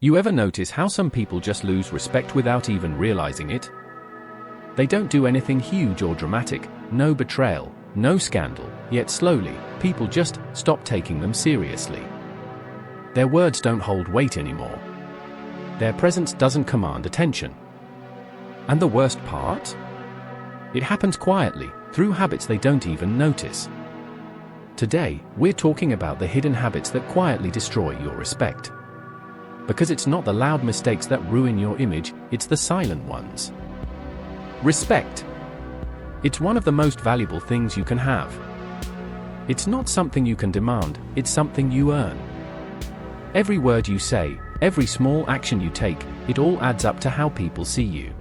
You ever notice how some people just lose respect without even realizing it? They don't do anything huge or dramatic, no betrayal, no scandal, yet slowly, people just stop taking them seriously. Their words don't hold weight anymore. Their presence doesn't command attention. And the worst part? It happens quietly, through habits they don't even notice. Today, we're talking about the hidden habits that quietly destroy your respect. Because it's not the loud mistakes that ruin your image, it's the silent ones. Respect. It's one of the most valuable things you can have. It's not something you can demand, it's something you earn. Every word you say, every small action you take, it all adds up to how people see you.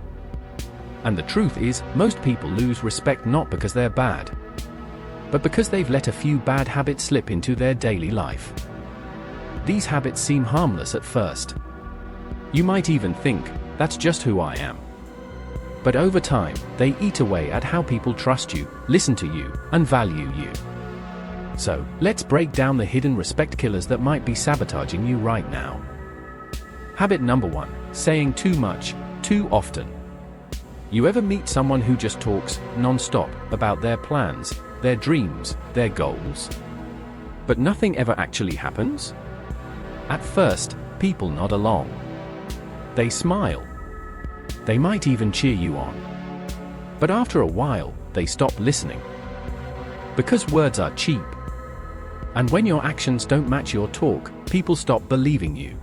And the truth is, most people lose respect not because they're bad, but because they've let a few bad habits slip into their daily life. These habits seem harmless at first. You might even think, that's just who I am. But over time, they eat away at how people trust you, listen to you, and value you. So, let's break down the hidden respect killers that might be sabotaging you right now. Habit number 1, saying too much, too often. You ever meet someone who just talks, non-stop, about their plans, their dreams, their goals? But nothing ever actually happens? At first, people nod along. They smile. They might even cheer you on. But after a while, they stop listening. Because words are cheap. And when your actions don't match your talk, people stop believing you.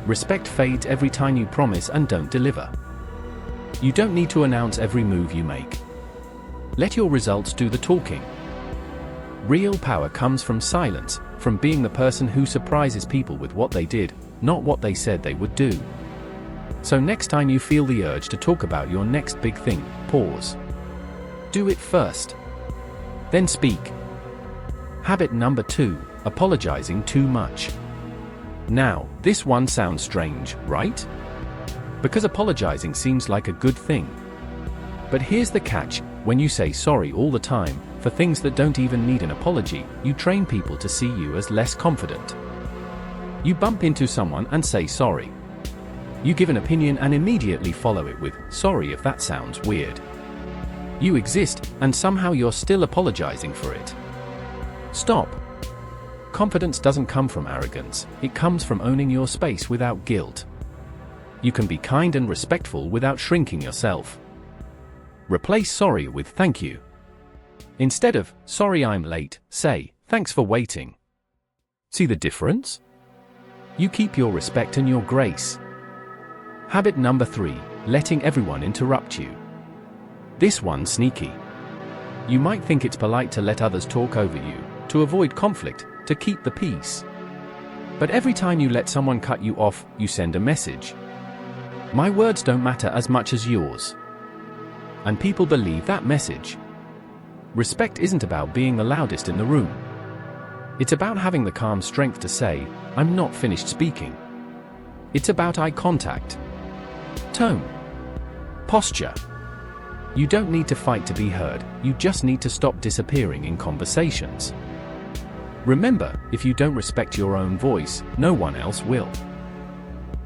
Respect fades every time you promise and don't deliver. You don't need to announce every move you make. Let your results do the talking. Real power comes from silence, from being the person who surprises people with what they did, not what they said they would do. So next time you feel the urge to talk about your next big thing, pause. Do it first. Then speak. Habit number 2, apologizing too much. Now, this one sounds strange, right? Because apologizing seems like a good thing. But here's the catch, when you say sorry all the time, for things that don't even need an apology, you train people to see you as less confident. You bump into someone and say sorry. You give an opinion and immediately follow it with, sorry if that sounds weird. You exist, and somehow you're still apologizing for it. Stop. Confidence doesn't come from arrogance, it comes from owning your space without guilt. You can be kind and respectful without shrinking yourself. Replace sorry with thank you. Instead of, sorry I'm late, say, thanks for waiting. See the difference? You keep your respect and your grace. Habit number 3, letting everyone interrupt you. This one's sneaky. You might think it's polite to let others talk over you, to avoid conflict, to keep the peace. But every time you let someone cut you off, you send a message. My words don't matter as much as yours. And people believe that message. Respect isn't about being the loudest in the room. It's about having the calm strength to say, I'm not finished speaking. It's about eye contact, tone, posture. You don't need to fight to be heard, you just need to stop disappearing in conversations. Remember, if you don't respect your own voice, no one else will.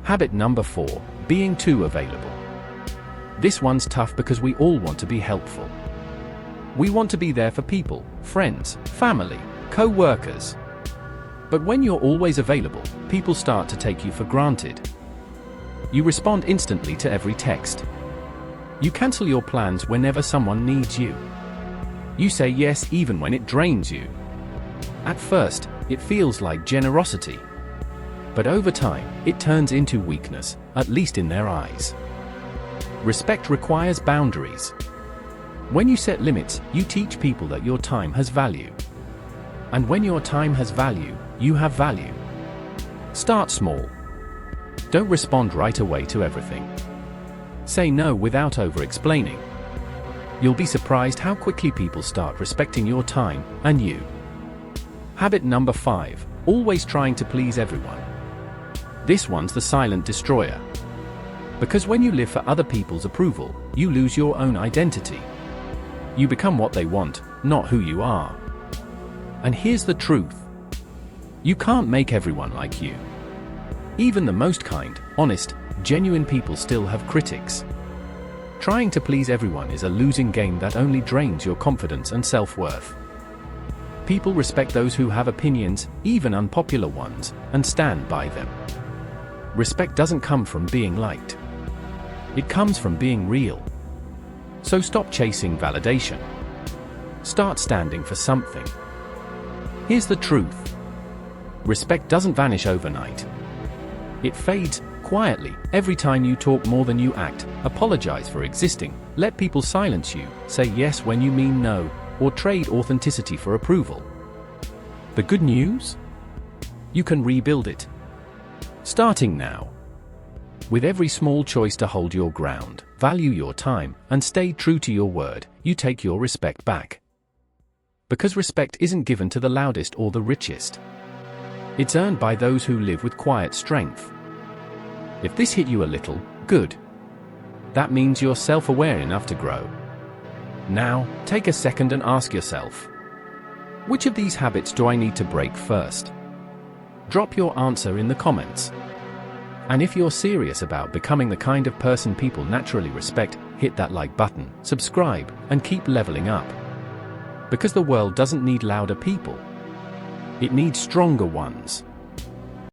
Habit number 4, being too available. This one's tough because we all want to be helpful. We want to be there for people, friends, family, co-workers. But when you're always available, people start to take you for granted. You respond instantly to every text. You cancel your plans whenever someone needs you. You say yes even when it drains you. At first, it feels like generosity. But over time, it turns into weakness, at least in their eyes. Respect requires boundaries. When you set limits, you teach people that your time has value. And when your time has value, you have value. Start small. Don't respond right away to everything. Say no without over-explaining. You'll be surprised how quickly people start respecting your time and you. Habit number 5, always trying to please everyone. This one's the silent destroyer. Because when you live for other people's approval, you lose your own identity. You become what they want, not who you are. And here's the truth. You can't make everyone like you. Even the most kind, honest, genuine people still have critics. Trying to please everyone is a losing game that only drains your confidence and self-worth. People respect those who have opinions, even unpopular ones, and stand by them. Respect doesn't come from being liked. It comes from being real. So stop chasing validation. Start standing for something. Here's the truth. Respect doesn't vanish overnight. It fades quietly every time you talk more than you act, apologize for existing, let people silence you, say yes when you mean no, or trade authenticity for approval. The good news? You can rebuild it. Starting now. With every small choice to hold your ground, value your time, and stay true to your word, you take your respect back. Because respect isn't given to the loudest or the richest. It's earned by those who live with quiet strength. If this hit you a little, good. That means you're self-aware enough to grow. Now, take a second and ask yourself, which of these habits do I need to break first? Drop your answer in the comments. And if you're serious about becoming the kind of person people naturally respect, hit that like button, subscribe, and keep leveling up. Because the world doesn't need louder people. It needs stronger ones.